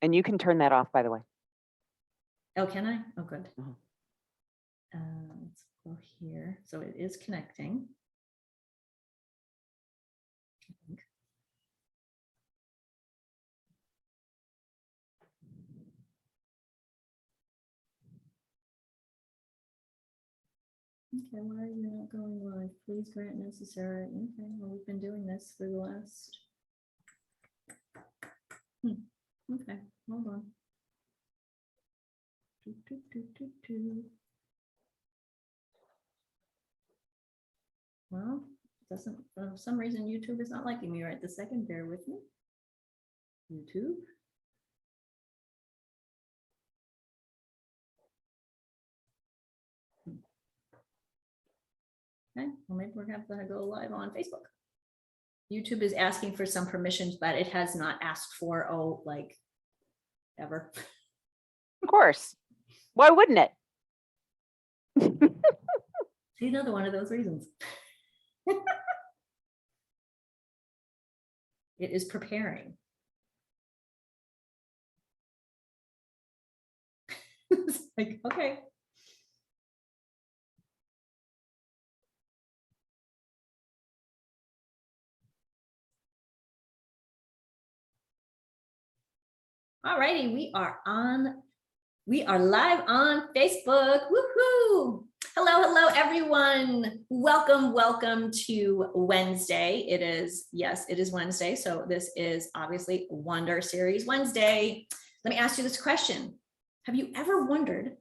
And you can turn that off, by the way. Oh, can I? Oh, good. Mhm. Let's go here. So it is connecting. I think. Okay, why are you not going live? Please grant necessary. Okay, well, we've been doing this for the last. Okay, hold on. Well, doesn't, for some reason, YouTube is not liking me right this second. Bear with me. YouTube. Okay, well, maybe we're going to go live on Facebook. YouTube is asking for some permissions, but it has not asked for, like, ever. Of course. Why wouldn't it? See, another one of those reasons. It is preparing. It's like, okay. All righty, we are live on Facebook. Woohoo! Hello, everyone. Welcome to Wednesday. It is Wednesday. So this is obviously Wonder Series Wednesday. Let me ask you this question. Have you ever wondered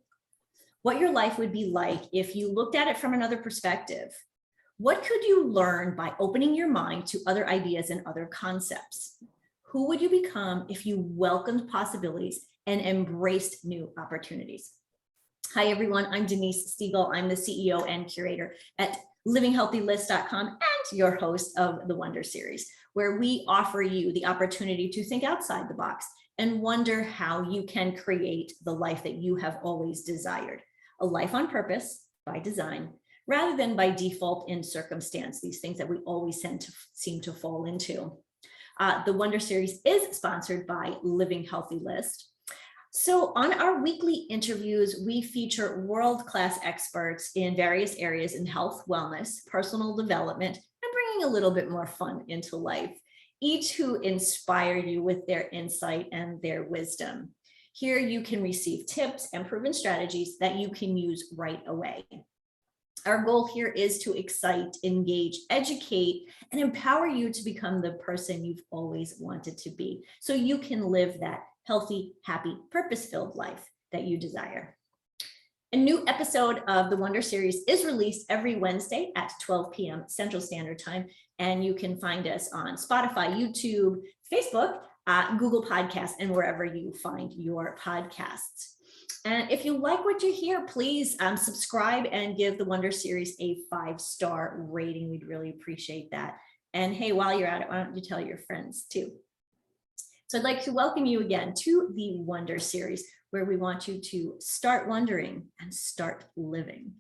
what your life would be like if you looked at it from another perspective? What could you learn by opening your mind to other ideas and other concepts? Who would you become if you welcomed possibilities and embraced new opportunities? Hi, everyone. I'm Denise Stiegel. I'm the CEO and curator at livinghealthylist.com and your host of the Wonder Series, where we offer you the opportunity to think outside the box and wonder how you can create the life that you have always desired, a life on purpose by design, rather than by default in circumstance, these things that we always seem to fall into. The Wonder Series is sponsored by Living Healthy List. So on our weekly interviews, we feature world-class experts in various areas in health, wellness, personal development, and bringing a little bit more fun into life, each who inspire you with their insight and their wisdom. Here you can receive tips and proven strategies that you can use right away. Our goal here is to excite, engage, educate, and empower you to become the person you've always wanted to be, so you can live that healthy, happy, purpose-filled life that you desire. A new episode of the Wonder Series is released every Wednesday at 12 p.m. Central Standard Time, and you can find us on Spotify, YouTube, Facebook, Google Podcasts, and wherever you find your podcasts. And if you like what you hear, please subscribe and give the Wonder Series a 5-star rating. We'd really appreciate that. And hey, while you're at it, why don't you tell your friends too? So I'd like to welcome you again to the Wonder Series, where we want you to start wondering and start living.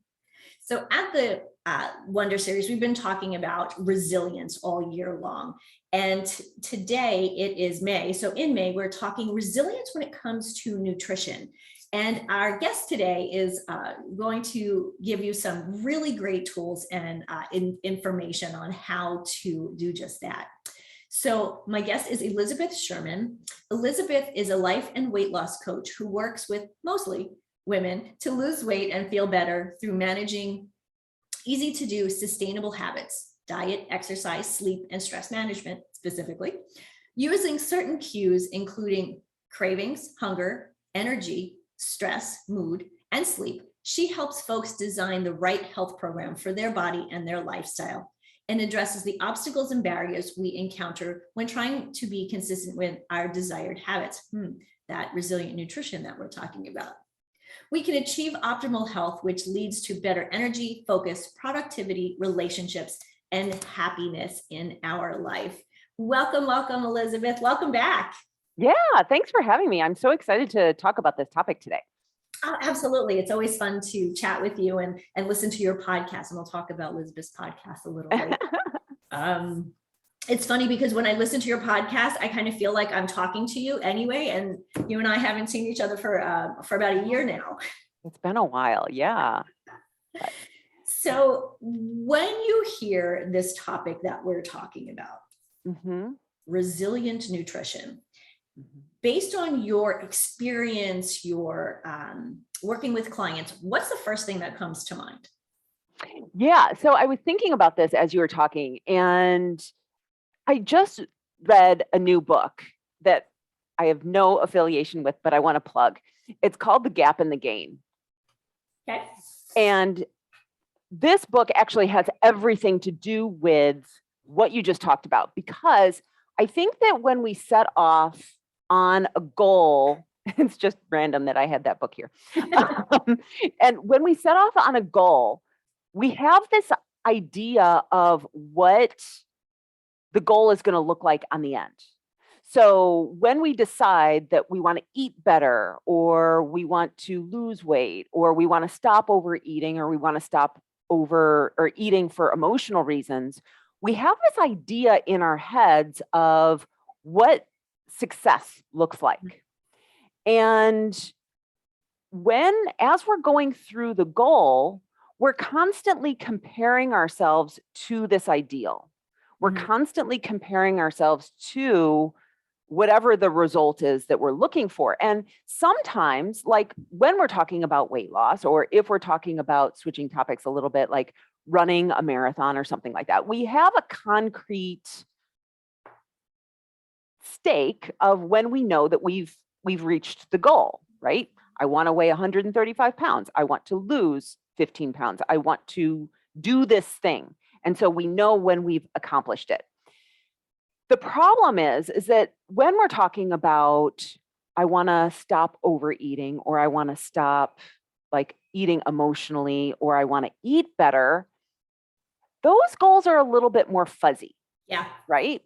So at the Wonder Series, we've been talking about resilience all year long. And today it is May. So in May, we're talking resilience when it comes to nutrition. And our guest today is going to give you some really great tools and information on how to do just that. So my guest is Elizabeth Sherman. Elizabeth is a life and weight loss coach who works with mostly women to lose weight and feel better through managing easy to do sustainable habits, diet, exercise, sleep, and stress management specifically, using certain cues, including cravings, hunger, energy, stress, mood, and sleep. She helps folks design the right health program for their body and their lifestyle, and addresses the obstacles and barriers we encounter when trying to be consistent with our desired habits, that resilient nutrition that we're talking about. We can achieve optimal health, which leads to better energy, focus, productivity, relationships, and happiness in our life. Welcome, Elizabeth. Welcome back. Yeah, thanks for having me. I'm so excited to talk about this topic today. Oh, absolutely. It's always fun to chat with you and listen to your podcast. And we'll talk about Elizabeth's podcast a little later. it's funny because when I listen to your podcast, I kind of feel like I'm talking to you anyway. And you and I haven't seen each other for about a year now. It's been a while. Yeah. So when you hear this topic that we're talking about, resilient nutrition, based on your experience, your working with clients, what's the first thing that comes to mind? Yeah. So I was thinking about this as you were talking, and I just read a new book that I have no affiliation with, but I want to plug. It's called The Gap and the Gain. Okay. And this book actually has everything to do with what you just talked about, because I think that when we set off on a goal, it's just random that I had that book here. And when we set off on a goal, we have this idea of what the goal is going to look like on the end. So when we decide that we want to eat better, or we want to lose weight, or we want to stop overeating, or we want to stop eating for emotional reasons, we have this idea in our heads of what success looks like. And as we're going through the goal, we're constantly comparing ourselves to this ideal. We're constantly comparing ourselves to whatever the result is that we're looking for. And sometimes, like when we're talking about weight loss, or if we're talking about switching topics a little bit, like running a marathon or something like that, we have a concrete stake of when we know that we've reached the goal, right? I want to weigh 135 pounds. I want to lose 15 pounds. I want to do this thing. And so we know when we've accomplished it. The problem is that when we're talking about, I want to stop overeating, or I want to stop like eating emotionally, or I want to eat better, those goals are a little bit more fuzzy. Yeah. Right.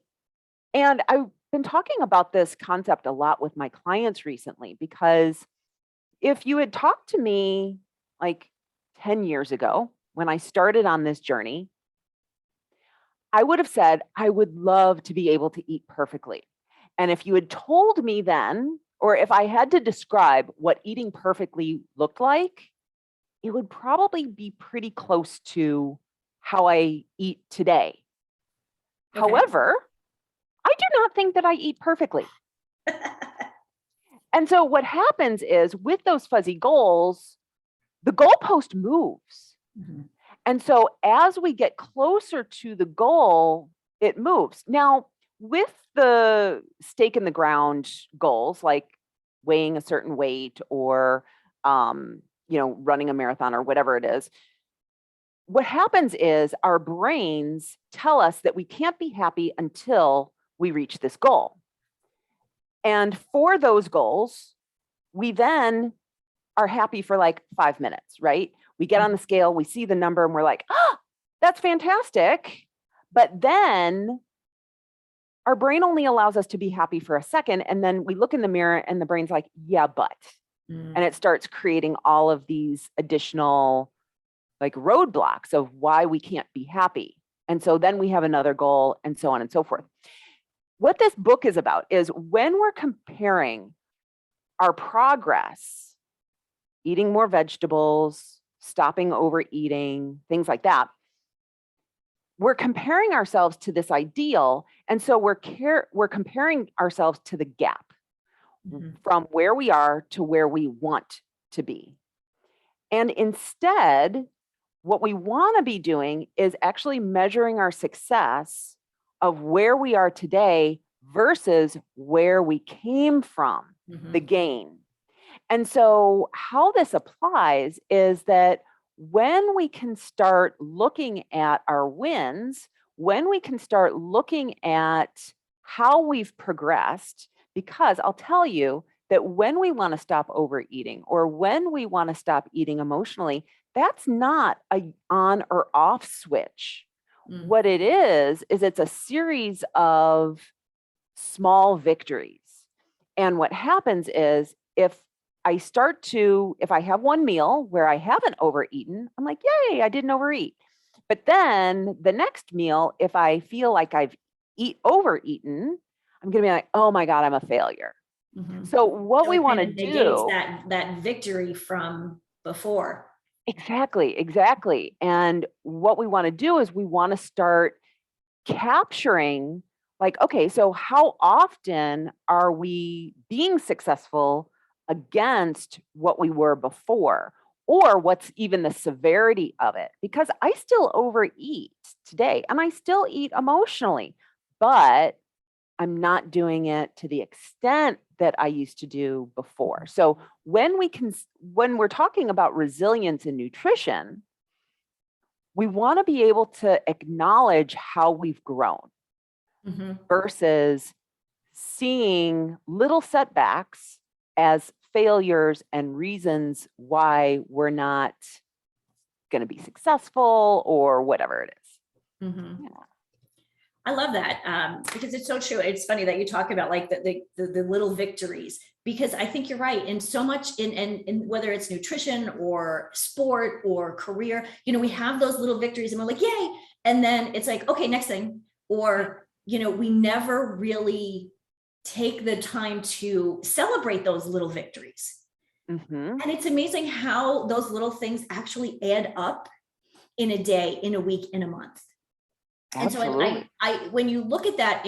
And I've been talking about this concept a lot with my clients recently, because if you had talked to me like 10 years ago when I started on this journey, I would have said, I would love to be able to eat perfectly. And if you had told me then, or if I had to describe what eating perfectly looked like, it would probably be pretty close to how I eat today. Okay. However, I do not think that I eat perfectly. And so what happens is, with those fuzzy goals, the goalpost moves. And so as we get closer to the goal, it moves. Now, with the stake in the ground goals, like weighing a certain weight, or running a marathon, or whatever it is, what happens is our brains tell us that we can't be happy until we reach this goal. And for those goals, we then are happy for like 5 minutes, right? We get on the scale, we see the number, and we're like, oh, that's fantastic. But then our brain only allows us to be happy for a second. And then we look in the mirror and the brain's like, yeah, but. And it starts creating all of these additional like roadblocks of why we can't be happy. And so then we have another goal, and so on and so forth. What this book is about is, when we're comparing our progress, eating more vegetables, stopping overeating, things like that, we're comparing ourselves to this ideal. And so we're comparing ourselves to the gap from where we are to where we want to be. And instead, what we want to be doing is actually measuring our success of where we are today versus where we came from, the gain. And so how this applies is that when we can start looking at our wins, when we can start looking at how we've progressed, because I'll tell you that when we want to stop overeating, or when we want to stop eating emotionally, that's not a on or off switch. What it is it's a series of small victories. And what happens is, if I have one meal where I haven't overeaten, I'm like, yay, I didn't overeat. But then the next meal, if I feel like I've overeaten, I'm going to be like, oh my God, I'm a failure. So what So we it want to kind of negates do. that victory from before. Exactly. And what we want to do is we want to start capturing, like, okay, so how often are we being successful against what we were before? Or what's even the severity of it? Because I still overeat today and I still eat emotionally, but I'm not doing it to the extent that I used to do before. So when we're talking about resilience in nutrition, we want to be able to acknowledge how we've grown versus seeing little setbacks as failures and reasons why we're not going to be successful or whatever it is. Yeah. I love that because it's so true. It's funny that you talk about like the little victories, because I think you're right. And so much in whether it's nutrition or sport or career, we have those little victories and we're like, yay. And then it's like, okay, next thing. Or, we never really take the time to celebrate those little victories. And it's amazing how those little things actually add up in a day, in a week, in a month. Absolutely. And so I when you look at that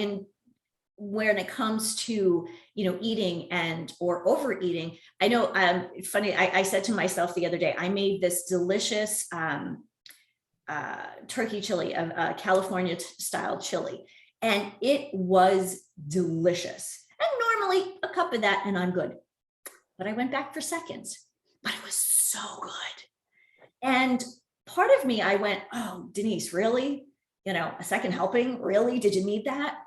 when it comes to, eating or overeating, I know, it's funny. I said to myself the other day, I made this delicious turkey chili, California style chili, and it was delicious. And normally a cup of that and I'm good. But I went back for seconds, but it was so good. And part of me, I went, oh, Denise, really? A second helping? Really? Did you need that?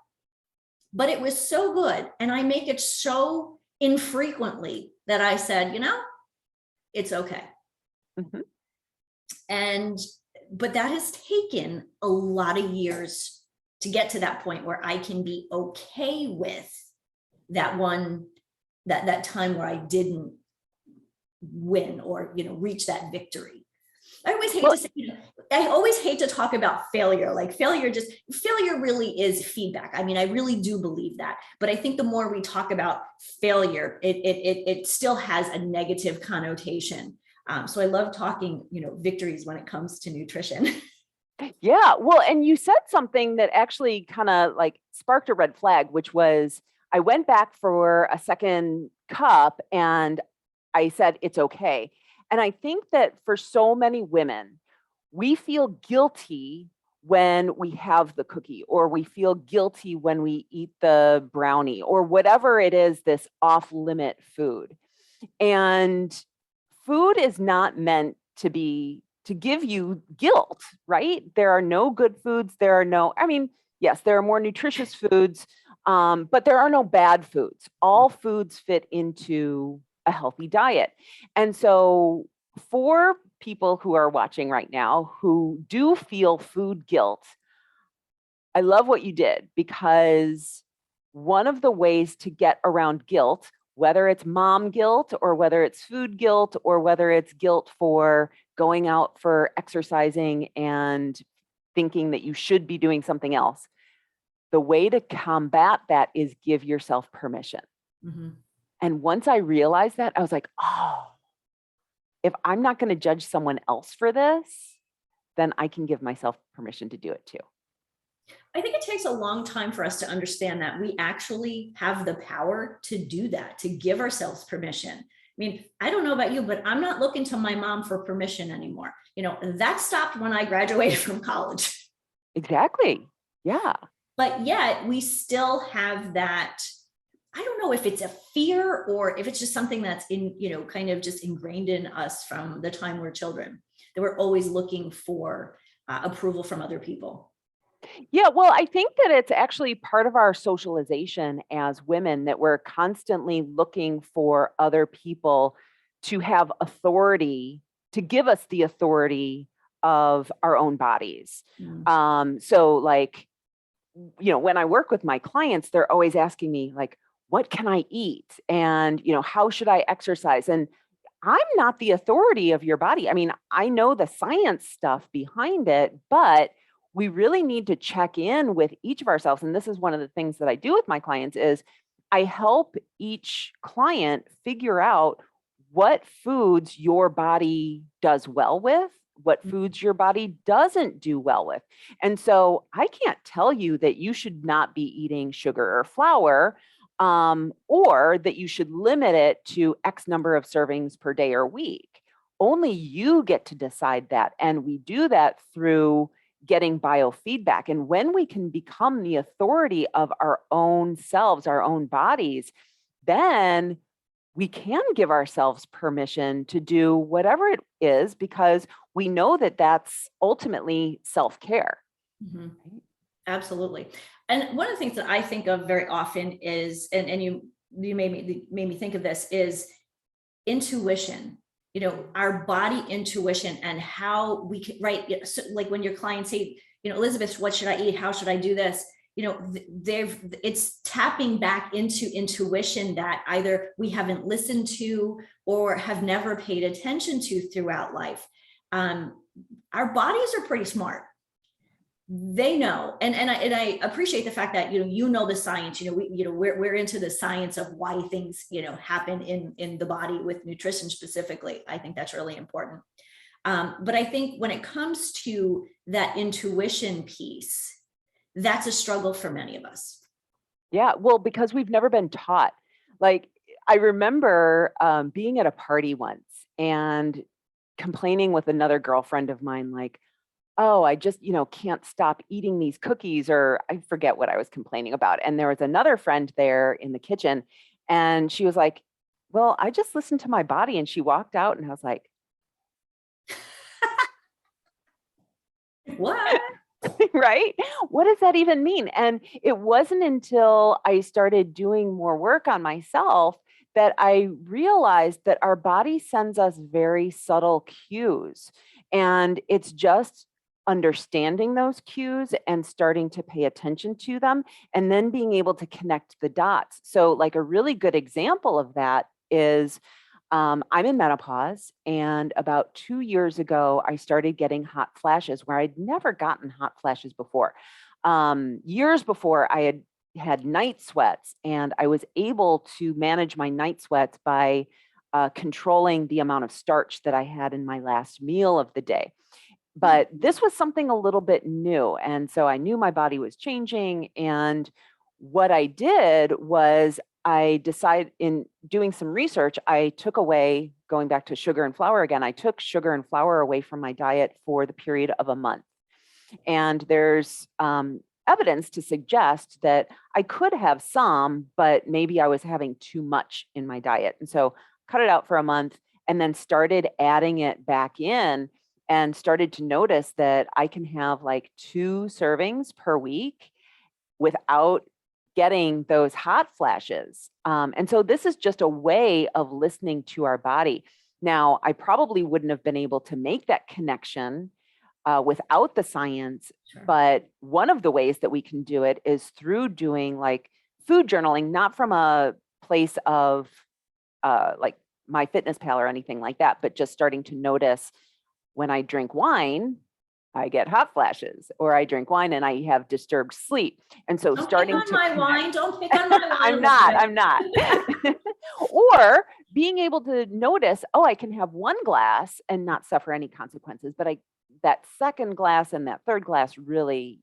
But it was so good. And I make it so infrequently that I said, it's okay. But that has taken a lot of years to get to that point where I can be okay with that time where I didn't win or, reach that victory. I always hate to talk about failure. Like failure really is feedback. I mean, I really do believe that. But I think the more we talk about failure, it still has a negative connotation. So I love talking, victories when it comes to nutrition. Yeah. Well, and you said something that actually kind of like sparked a red flag, which was I went back for a second cup and I said, it's okay. And I think that for so many women, we feel guilty when we have the cookie, or we feel guilty when we eat the brownie, or whatever it is, this off-limit food. And food is not meant to give you guilt, right? There are no good foods. Yes, there are more nutritious foods, but there are no bad foods. All foods fit into a healthy diet. And so for people who are watching right now who do feel food guilt, I love what you did, because one of the ways to get around guilt, whether it's mom guilt or whether it's food guilt or whether it's guilt for going out for exercising and thinking that you should be doing something else, the way to combat that is give yourself permission. And once I realized that, I was like, oh, if I'm not going to judge someone else for this, then I can give myself permission to do it too. I think it takes a long time for us to understand that we actually have the power to do that, to give ourselves permission. I mean, I don't know about you, but I'm not looking to my mom for permission anymore. That stopped when I graduated from college. Exactly. Yeah. But yet we still have that. I don't know if it's a fear or if it's just something that's kind of just ingrained in us from the time we're children, that we're always looking for approval from other people. Yeah, well, I think that it's actually part of our socialization as women, that we're constantly looking for other people to have authority, to give us the authority of our own bodies. So like, when I work with my clients, they're always asking me like, what can I eat? And, how should I exercise? And I'm not the authority of your body. I mean, I know the science stuff behind it, but we really need to check in with each of ourselves. And this is one of the things that I do with my clients is I help each client figure out what foods your body does well with, what foods your body doesn't do well with. And so I can't tell you that you should not be eating sugar or flour, or that you should limit it to X number of servings per day or week. Only you get to decide that. And we do that through getting biofeedback. And when we can become the authority of our own selves, our own bodies, then we can give ourselves permission to do whatever it is, because we know that that's ultimately self-care. Mm-hmm. Absolutely. And one of the things that I think of very often is, and you made me think of this, is intuition. Our body intuition and how we can, right? So like when your clients say, Elizabeth, what should I eat? How should I do this? It's tapping back into intuition that either we haven't listened to or have never paid attention to throughout life. Our bodies are pretty smart. They know, and I appreciate the fact that you know the science. We're into the science of why things happen in the body with nutrition specifically. I think that's really important. But I think when it comes to that intuition piece, that's a struggle for many of us. Yeah, well, because we've never been taught. Like, I remember being at a party once and complaining with another girlfriend of mine, like, oh, I just, can't stop eating these cookies, or I forget what I was complaining about. And there was another friend there in the kitchen, and she was like, well, I just listened to my body. And she walked out, and I was like, what? Right? What does that even mean? And it wasn't until I started doing more work on myself that I realized that our body sends us very subtle cues. And it's just understanding those cues and starting to pay attention to them, and then being able to connect the dots. So, like, a really good example of that is I'm in menopause, and about 2 years ago, I started getting hot flashes where I'd never gotten hot flashes before. Years before, I had night sweats, and I was able to manage my night sweats by controlling the amount of starch that I had in my last meal of the day. But this was something a little bit new. And so I knew my body was changing. And what I did was I decided, in doing some research, I took away, going back to sugar and flour again, I took sugar and flour away from my diet for the period of a month. And there's evidence to suggest that I could have some, but maybe I was having too much in my diet. And so cut it out for a month and then started adding it back in, and started to notice that I can have like 2 servings per week without getting those hot flashes. And so this is just a way of listening to our body. Now, I probably wouldn't have been able to make that connection without the science, Sure. But one of the ways that we can do it is through doing like food journaling, not from a place of like MyFitnessPal or anything like that, but just starting to notice, when I drink wine, I get hot flashes, or I drink wine and I have disturbed sleep. And so Don't starting pick on to my wine. Don't pick on my wine. I'm not. Or being able to notice, oh, I can have 1 glass and not suffer any consequences, but that second glass and that third glass really,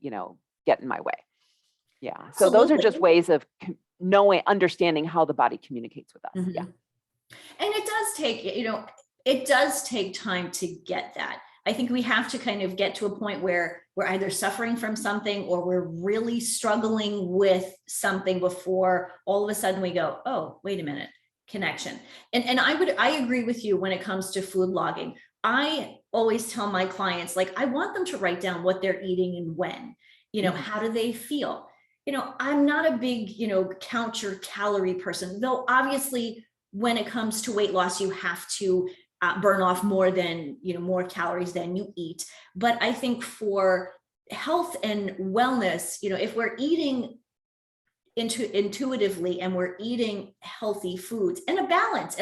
get in my way. Yeah. So those are just ways of understanding how the body communicates with us. Mm-hmm. Yeah. And it does take time to get that. I think we have to kind of get to a point where we're either suffering from something or we're really struggling with something before all of a sudden we go, oh, wait a minute, connection. And I agree with you when it comes to food logging. I always tell my clients, like, I want them to write down what they're eating and when, how do they feel? I'm not a big, count your calorie person, though obviously when it comes to weight loss, you have to burn off more calories than you eat. But I think for health and wellness, if we're eating intuitively and we're eating healthy foods and a balance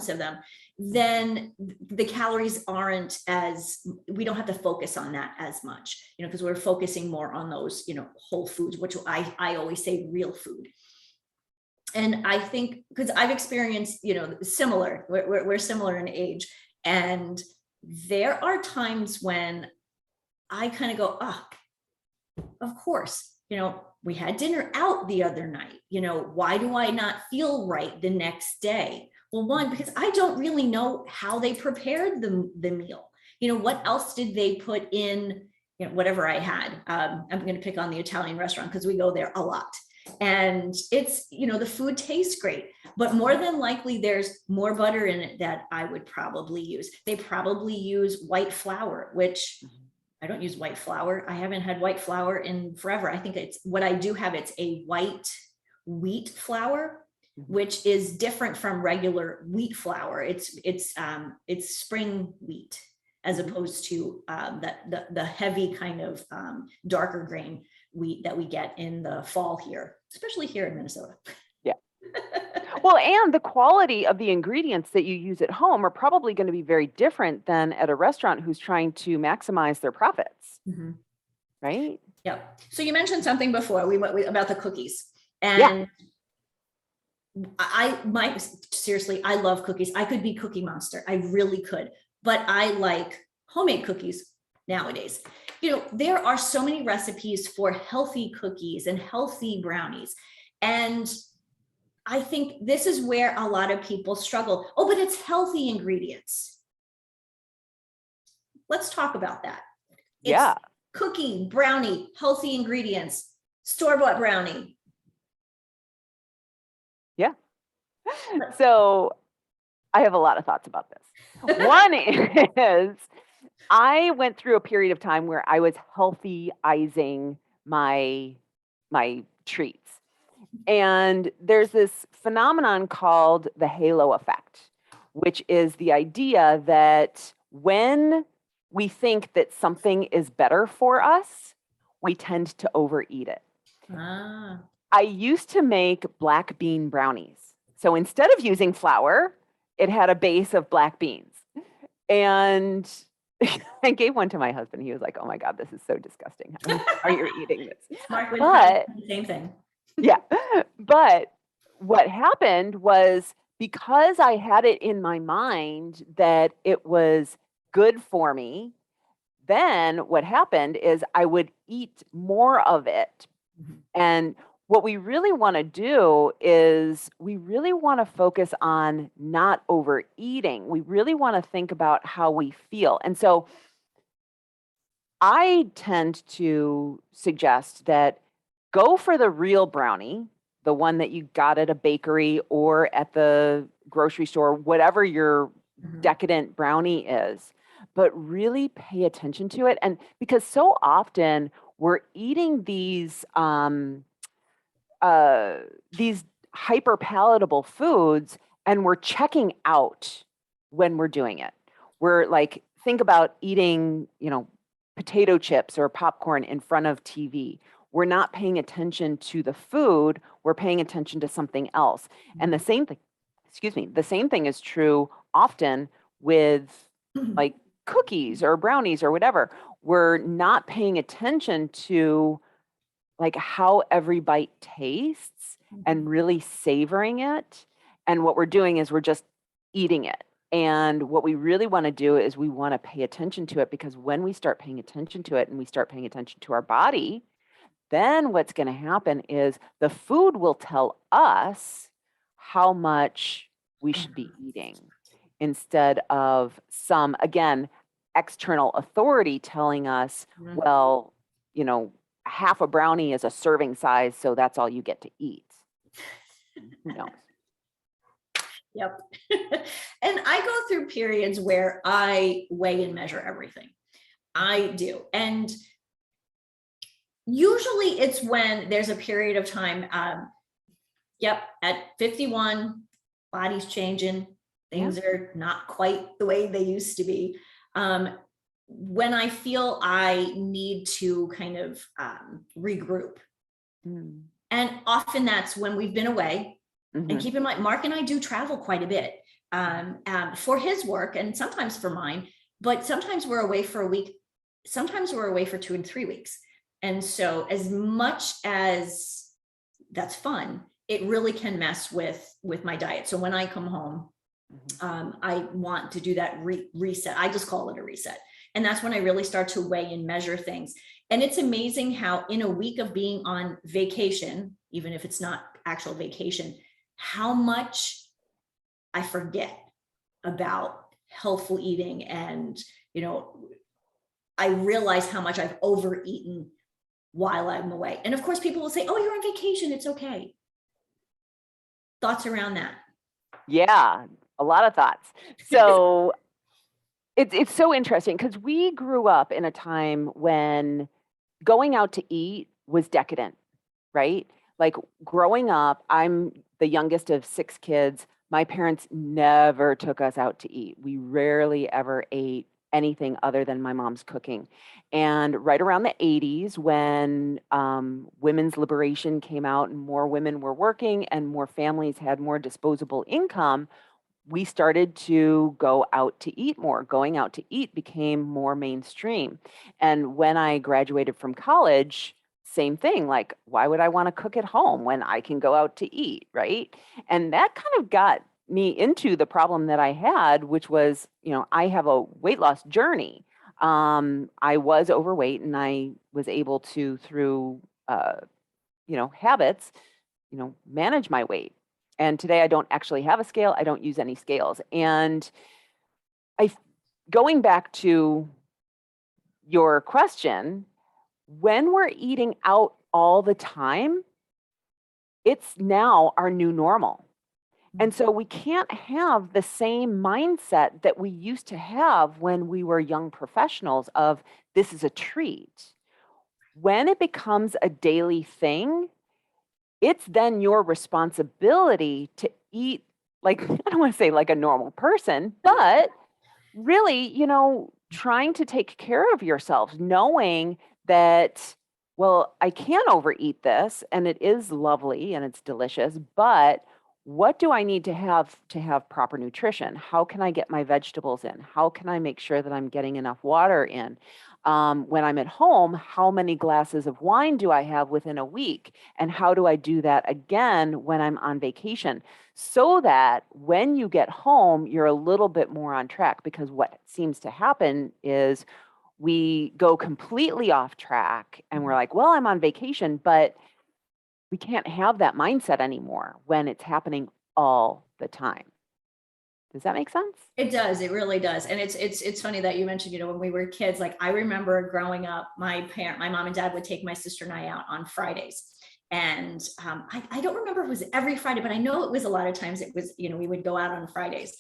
of them, then the calories aren't as, we don't have to focus on that as much, because we're focusing more on those, whole foods, which I always say real food. And I think, because I've experienced, similar, we're similar in age. And there are times when I kind of go, oh, of course, we had dinner out the other night, why do I not feel right the next day? Well, one, because I don't really know how they prepared the meal. What else did they put in, whatever I had. I'm going to pick on the Italian restaurant because we go there a lot. And it's, the food tastes great, but more than likely there's more butter in it that I would probably use. They probably use white flour, which I don't use white flour. I haven't had white flour in forever. I think it's what I do have. It's a white wheat flour, which is different from regular wheat flour. It's spring wheat, as opposed to the heavy kind of darker grain wheat that we get in the fall here, especially here in Minnesota. Yeah. Well, and the quality of the ingredients that you use at home are probably going to be very different than at a restaurant who's trying to maximize their profits, right? Yeah. So you mentioned something before about the cookies, and seriously, I love cookies. I could be Cookie Monster. I really could, but I like homemade cookies nowadays. There are so many recipes for healthy cookies and healthy brownies. And I think this is where a lot of people struggle. Oh, but it's healthy ingredients. Let's talk about that. It's cookie, brownie, healthy ingredients, store-bought brownie. Yeah. So I have a lot of thoughts about this. One is I went through a period of time where I was healthyizing my treats. And there's this phenomenon called the halo effect, which is the idea that when we think that something is better for us, we tend to overeat it. I used to make black bean brownies. So instead of using flour, it had a base of black beans. And I gave one to my husband. He was like, oh my God, this is so disgusting. Are you eating this? Mark would say the same thing. Yeah. But what happened was, because I had it in my mind that it was good for me, then what happened is I would eat more of it. And what we really want to do is we really want to focus on not overeating. We really want to think about how we feel. And so I tend to suggest that go for the real brownie, the one that you got at a bakery or at the grocery store, whatever your decadent brownie is, but really pay attention to it. And because so often we're eating these hyper palatable foods and we're checking out when we're doing it. We're like, think about eating, potato chips or popcorn in front of TV. We're not paying attention to the food, we're paying attention to something else. And the same thing is true often with like cookies or brownies or whatever. We're not paying attention to like how every bite tastes and really savoring it. And what we're doing is we're just eating it. And what we really want to do is we want to pay attention to it, because when we start paying attention to it and we start paying attention to our body, then what's going to happen is the food will tell us how much we should be eating, instead of some, again, external authority telling us, well, half a brownie is a serving size, so that's all you get to eat. Who knows? Yep. And I go through periods where I weigh and measure everything. I do. And usually it's when there's a period of time, at 51, body's changing, things are not quite the way they used to be. When I feel I need to kind of regroup. And often that's when we've been away. And keep in mind, Mark and I do travel quite a bit. for his work and sometimes for mine, but sometimes we're away for a week. Sometimes we're away for 2 and 3 weeks. And so as much as that's fun, it really can mess with my diet. So when I come home, I want to do that reset. I just call it a reset. And that's when I really start to weigh and measure things. And it's amazing how in a week of being on vacation, even if it's not actual vacation, how much I forget about healthful eating. And, I realize how much I've overeaten while I'm away. And of course, people will say, oh, you're on vacation, it's okay. Thoughts around that? Yeah, a lot of thoughts. So it's so interesting because we grew up in a time when going out to eat was decadent, right? Like growing up, I'm the youngest of 6 kids. My parents never took us out to eat. We rarely ever ate anything other than my mom's cooking. And right around the 80s, when women's liberation came out and more women were working and more families had more disposable income, we started to go out to eat more. Going out to eat became more mainstream. And when I graduated from college, same thing. Like, why would I want to cook at home when I can go out to eat, right? And that kind of got me into the problem that I had, which was, I have a weight loss journey. I was overweight and I was able to, through, habits, manage my weight. And today I don't actually have a scale. I don't use any scales. And I, going back to your question, when we're eating out all the time, it's now our new normal. And so we can't have the same mindset that we used to have when we were young professionals of this is a treat. When it becomes a daily thing, it's then your responsibility to eat like, I don't want to say like a normal person, but really, trying to take care of yourselves, knowing that, well, I can overeat this and it is lovely and it's delicious, but what do I need to have proper nutrition? How can I get my vegetables in? How can I make sure that I'm getting enough water in? When I'm at home, how many glasses of wine do I have within a week? And how do I do that again when I'm on vacation? So that when you get home, you're a little bit more on track, because what seems to happen is we go completely off track and we're like, well, I'm on vacation, but we can't have that mindset anymore when it's happening all the time. Does that make sense? It does. It really does. And it's funny that you mentioned, when we were kids, like I remember growing up, my mom and dad would take my sister and I out on Fridays. And I don't remember if it was every Friday, but I know it was a lot of times it was, we would go out on Fridays.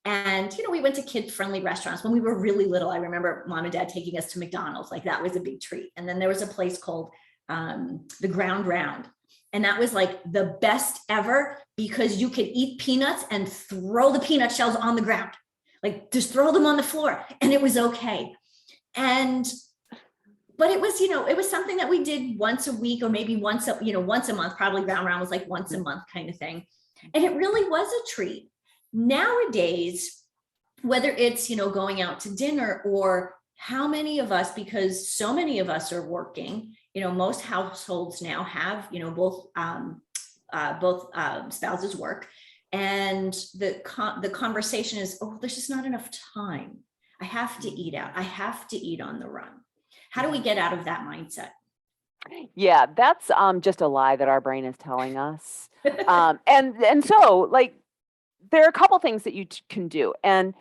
And, we went to kid-friendly restaurants when we were really little. I remember mom and dad taking us to McDonald's, like that was a big treat. And then there was a place called the Ground Round. And that was like the best ever because you could eat peanuts and throw the peanut shells on the ground, like just throw them on the floor and it was okay. But it was, it was something that we did once a week or maybe once a month. Probably Ground Round was like once a month kind of thing. And it really was a treat. Nowadays, whether it's, going out to dinner or how many of us, because so many of us are working, most households now have, both spouses work, and the conversation is, oh, there's just not enough time. I have to eat out. I have to eat on the run. How do we get out of that mindset? Yeah, that's just a lie that our brain is telling us. And so like there are a couple things that you can do. And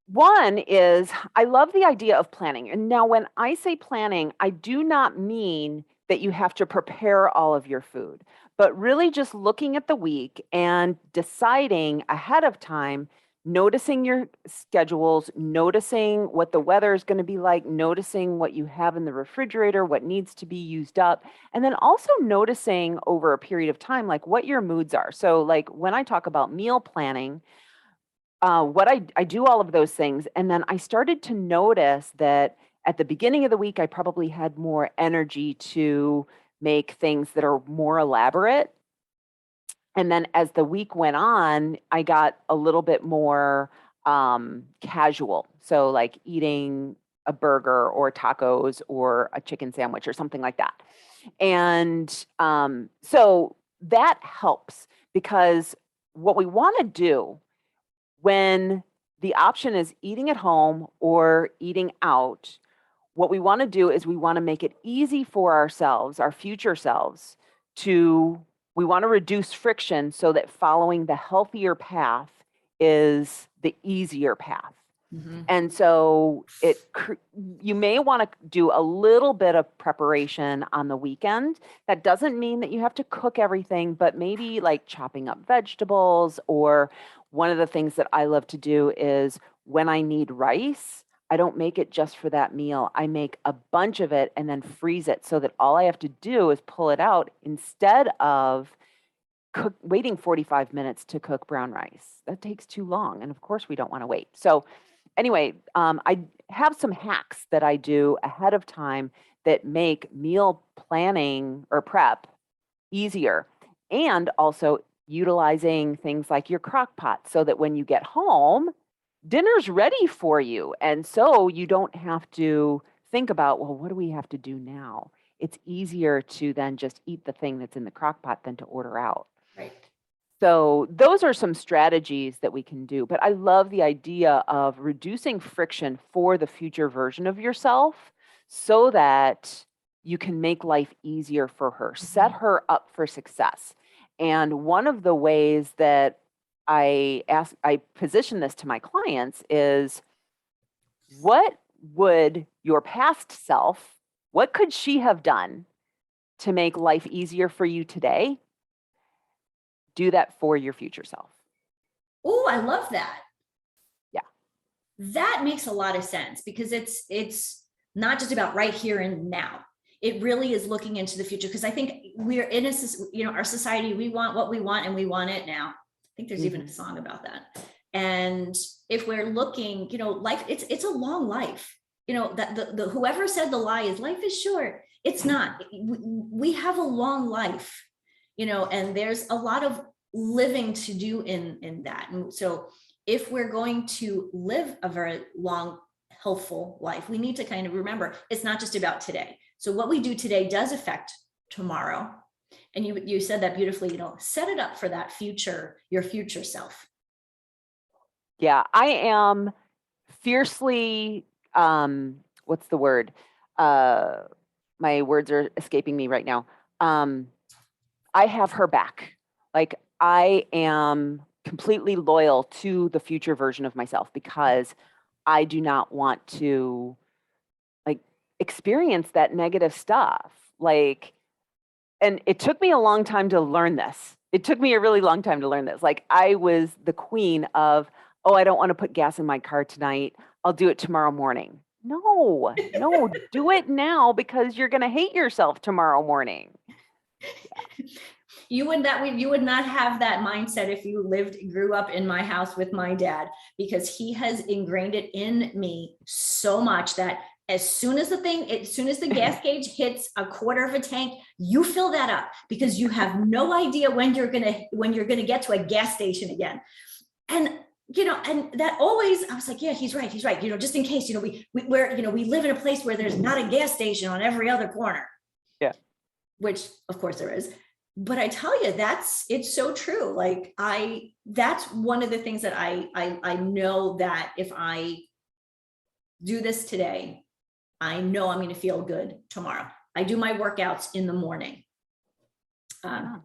one is, I love the idea of planning. And now when I say planning, I do not mean that you have to prepare all of your food, but really just looking at the week and deciding ahead of time, noticing your schedules, noticing what the weather is going to be like, noticing what you have in the refrigerator, what needs to be used up, and then also noticing over a period of time, like what your moods are. So like when I talk about meal planning, what I do all of those things. And then I started to notice that at the beginning of the week, I probably had more energy to make things that are more elaborate. And then as the week went on, I got a little bit more casual. So like eating a burger or tacos or a chicken sandwich or something like that. And so that helps, because what we want to do when the option is eating at home or eating out, what we want to do is we want to make it easy for ourselves, our future selves, we want to reduce friction so that following the healthier path is the easier path. And so you may want to do a little bit of preparation on the weekend. That doesn't mean that you have to cook everything, but maybe like chopping up vegetables, or one of the things that I love to do is when I need rice, I don't make it just for that meal. I make a bunch of it and then freeze it so that all I have to do is pull it out instead of waiting 45 minutes to cook brown rice. That takes too long. And of course, we don't want to wait. So anyway, I have some hacks that I do ahead of time that make meal planning or prep easier, and also utilizing things like your crock pot so that when you get home, dinner's ready for you. And so you don't have to think about, well, what do we have to do now? It's easier to then just eat the thing that's in the crock pot than to order out. Right. So those are some strategies that we can do. But I love the idea of reducing friction for the future version of yourself so that you can make life easier for her, set her up for success. And one of the ways that I position this to my clients is, what would your past self, what could she have done to make life easier for you today? Do that for your future self. Oh, I love that. Yeah. That makes a lot of sense, because it's not just about right here and now. It really is looking into the future, because I think we're in our society, we want what we want and we want it now. I think there's even a song about that. And if we're looking, life, it's a long life. That the whoever said the lie is life is short. It's not. We have a long life, and there's a lot of living to do in that. And so if we're going to live a very long, healthful life, we need to kind of remember it's not just about today. So what we do today does affect tomorrow. And you said that beautifully, set it up for that future, your future self. Yeah, I am fiercely, what's the word? My words are escaping me right now. I have her back. Like, I am completely loyal to the future version of myself, because I do not want to experience that negative stuff. And it took me a long time to learn this. It took me a really long time to learn this. I was the queen of, oh, I don't want to put gas in my car tonight. I'll do it tomorrow morning. No, do it now, because you're going to hate yourself tomorrow morning. Yeah. You would not have that mindset if you grew up in my house with my dad, because he has ingrained it in me so much that as soon as the gas gauge hits a quarter of a tank, you fill that up, because you have no idea when you're gonna get to a gas station again. And and that always, I was like, yeah, he's right. Just in case, we live in a place where there's not a gas station on every other corner. Yeah. Which of course there is. But I tell you, it's so true. That's one of the things that I know, that if I do this today, I know I'm going to feel good tomorrow. I do my workouts in the morning,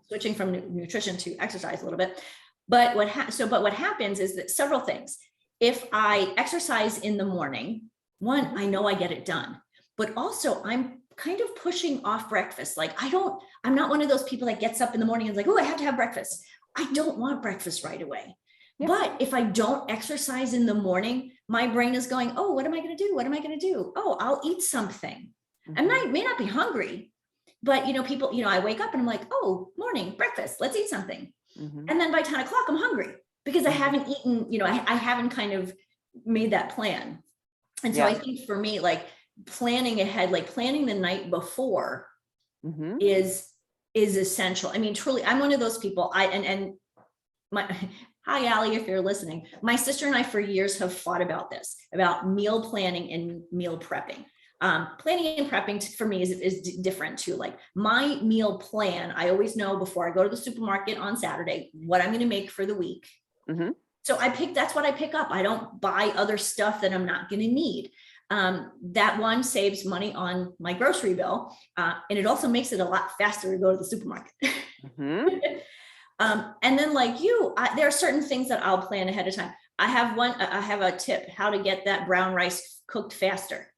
switching from nutrition to exercise a little bit. But what happens is that several things. If I exercise in the morning, one, I know I get it done, but also I'm kind of pushing off breakfast. I'm not one of those people that gets up in the morning and is like, oh, I have to have breakfast. I don't want breakfast right away. Yeah. But if I don't exercise in the morning, my brain is going, oh, what am I going to do? What am I going to do? Oh, I'll eat something. Mm-hmm. I may not be hungry, but people, I wake up and I'm like, oh, morning, breakfast, let's eat something. Mm-hmm. And then by 10 o'clock, I'm hungry, because I haven't eaten, I haven't kind of made that plan. And so I think for me, planning ahead, planning the night before, mm-hmm. is is essential. I mean, truly, I'm one of those people. Hi, Allie, if you're listening. My sister and I for years have fought about this, about meal planning and meal prepping. Planning and prepping for me is different too. Like my meal plan, I always know before I go to the supermarket on Saturday what I'm going to make for the week. Mm-hmm. So that's what I pick up. I don't buy other stuff that I'm not going to need. That one saves money on my grocery bill. And it also makes it a lot faster to go to the supermarket. Mm-hmm. And then like you, there are certain things that I'll plan ahead of time. I have a tip how to get that brown rice cooked faster.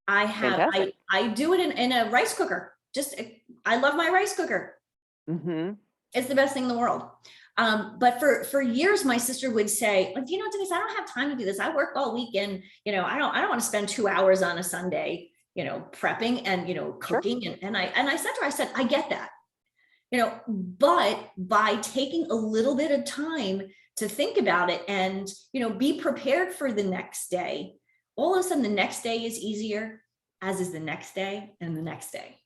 I do it in a rice cooker. I love my rice cooker. Mm-hmm. It's the best thing in the world. But for years, my sister would say, like, Denise, I don't have time to do this. I work all weekend. I don't want to spend 2 hours on a Sunday, prepping and, cooking. Sure. And I said to her, I said, I get that, but by taking a little bit of time to think about it and, be prepared for the next day, all of a sudden the next day is easier, as is the next day and the next day.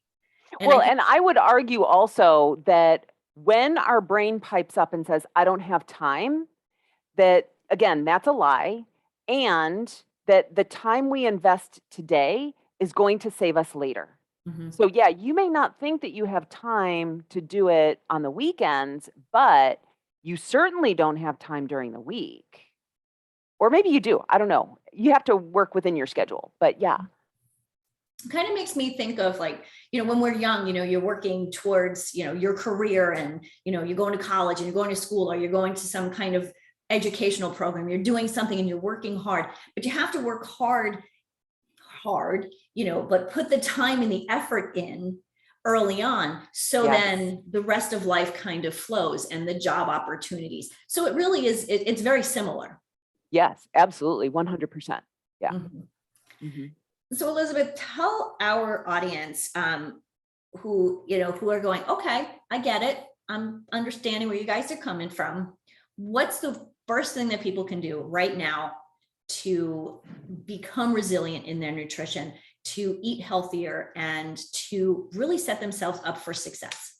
And I would argue also that when our brain pipes up and says, I don't have time, that again, that's a lie. And that the time we invest today is going to save us later. Mm-hmm. So yeah, you may not think that you have time to do it on the weekends, but you certainly don't have time during the week. Or maybe you do. I don't know. You have to work within your schedule, but yeah. Kind of makes me think of like, when we're young, you're working towards, your career and, you're going to college and you're going to school or you're going to some kind of educational program, you're doing something and you're working hard, but you have to work hard, but put the time and the effort in early on. So yes. Then the rest of life kind of flows and the job opportunities. So it really is, it's very similar. Yes, absolutely. 100%. Yeah. Mm-hmm. Mm-hmm. So Elizabeth, tell our audience who are going, okay, I get it. I'm understanding where you guys are coming from. What's the first thing that people can do right now to become resilient in their nutrition, to eat healthier, and to really set themselves up for success?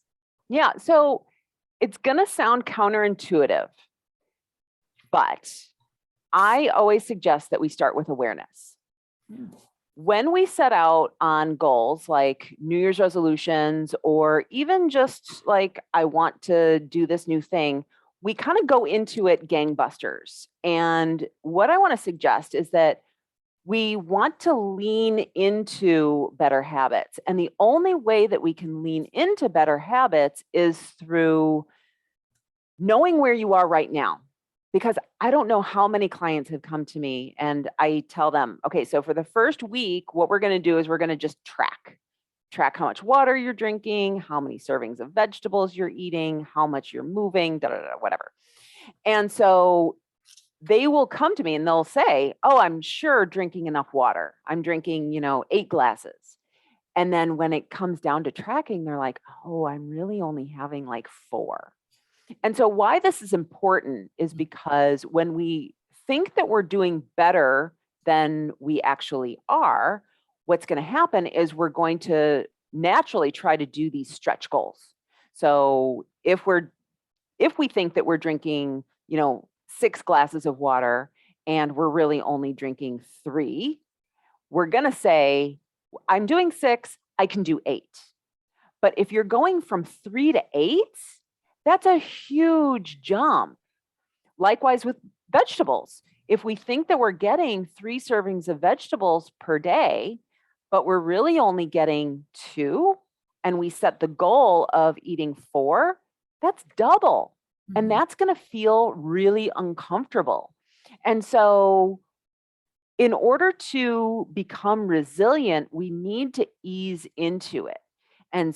Yeah, so it's going to sound counterintuitive, but I always suggest that we start with awareness. When we set out on goals like New Year's resolutions, or even just like, I want to do this new thing, we kind of go into it gangbusters. And what I want to suggest is that we want to lean into better habits. And the only way that we can lean into better habits is through knowing where you are right now. Because I don't know how many clients have come to me and I tell them, okay, so for the first week, what we're going to do is we're going to just track how much water you're drinking, how many servings of vegetables you're eating, how much you're moving, whatever. And so they will come to me and they'll say, oh, I'm sure drinking enough water. I'm drinking, 8 glasses. And then when it comes down to tracking, they're like, oh, I'm really only having like 4. And so why this is important is because when we think that we're doing better than we actually are, what's going to happen is we're going to naturally try to do these stretch goals. So if we think that we're drinking, 6 glasses of water and we're really only drinking 3, we're going to say, I'm doing 6, I can do 8. But if you're going from 3 to 8, that's a huge jump. Likewise with vegetables. If we think that we're getting 3 servings of vegetables per day, but we're really only getting 2, and we set the goal of eating 4, that's double. Mm-hmm. And that's going to feel really uncomfortable. And so in order to become resilient, we need to ease into it. And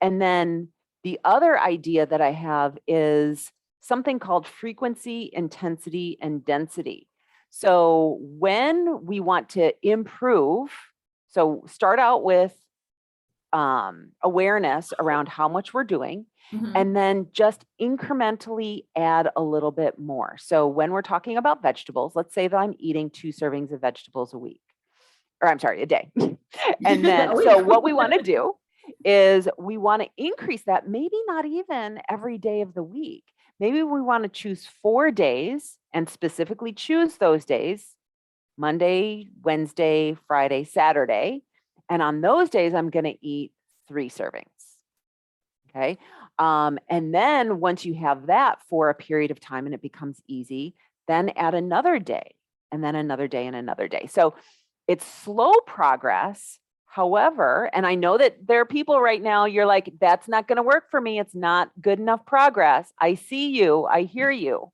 then the other idea that I have is something called frequency, intensity, and density. So when we want to improve, so start out with awareness around how much we're doing, mm-hmm. and then just incrementally add a little bit more. So when we're talking about vegetables, let's say that I'm eating 2 servings of vegetables a day. And then, so what we want to do is we want to increase that, maybe not even every day of the week. Maybe we want to choose 4 days and specifically choose those days, Monday, Wednesday, Friday, Saturday. And on those days, I'm going to eat 3 servings. Okay. And then once you have that for a period of time and it becomes easy, then add another day and then another day and another day. So it's slow progress. However, and I know that there are people right now, you're like, that's not going to work for me. It's not good enough progress. I see you. I hear you.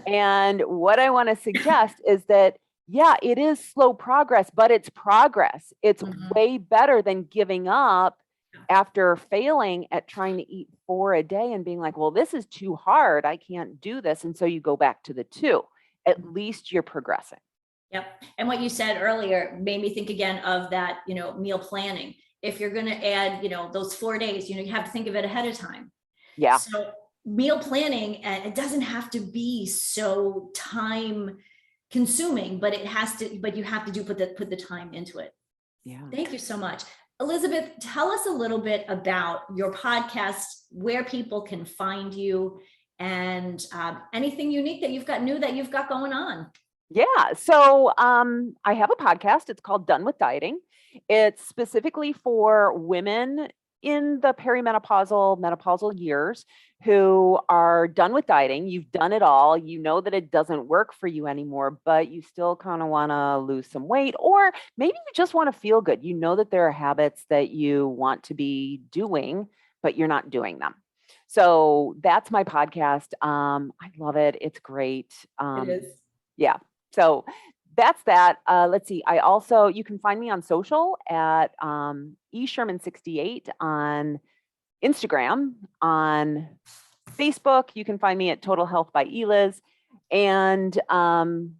And what I want to suggest is that, yeah, it is slow progress, but it's progress. It's way better than giving up after failing at trying to eat 4 a day and being like, well, this is too hard. I can't do this. And so you go back to the 2. At least you're progressing. Yep. And what you said earlier made me think again of that, meal planning. If you're going to add, those 4 days, you have to think of it ahead of time. Yeah. So meal planning, and it doesn't have to be so time consuming, but you have to put the time into it. Yeah. Thank you so much. Elizabeth, tell us a little bit about your podcast, where people can find you, and anything unique that you've got going on. Yeah. So I have a podcast. It's called Done with Dieting. It's specifically for women in the perimenopausal, menopausal years who are done with dieting. You've done it all. You know that it doesn't work for you anymore, but you still kind of want to lose some weight, or maybe you just want to feel good. You know that there are habits that you want to be doing, but you're not doing them. So that's my podcast. I love it. It's great. It is. Yeah. So that's that. Let's see. You can find me on social at eSherman68 on Instagram, on Facebook. You can find me at Total Health by Eliz. And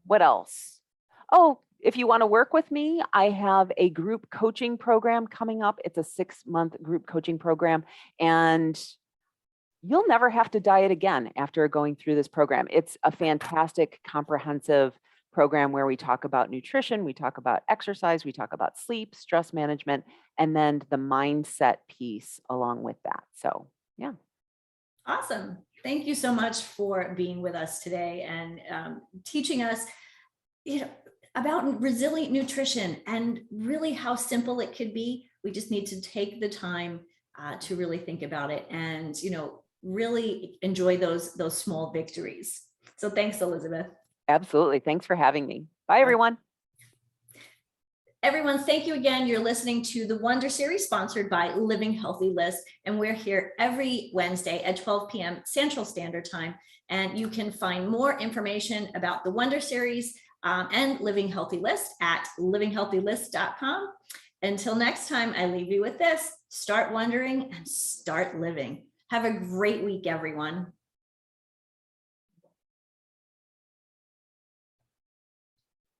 what else? Oh, if you want to work with me, I have a group coaching program coming up. It's a 6-month group coaching program. And you'll never have to diet again after going through this program. It's a fantastic, comprehensive program where we talk about nutrition, we talk about exercise, we talk about sleep, stress management, and then the mindset piece along with that. So, yeah. Awesome. Thank you so much for being with us today and teaching us, about resilient nutrition and really how simple it could be. We just need to take the time to really think about it and, really enjoy those small victories. So thanks, Elizabeth. Absolutely. Thanks for having me. Bye, everyone. Everyone, thank you again. You're listening to the Wonder Series sponsored by Living Healthy List. And we're here every Wednesday at 12 p.m. Central Standard Time. And you can find more information about the Wonder Series and Living Healthy List at livinghealthylist.com. Until next time, I leave you with this: start wondering and start living. Have a great week, everyone.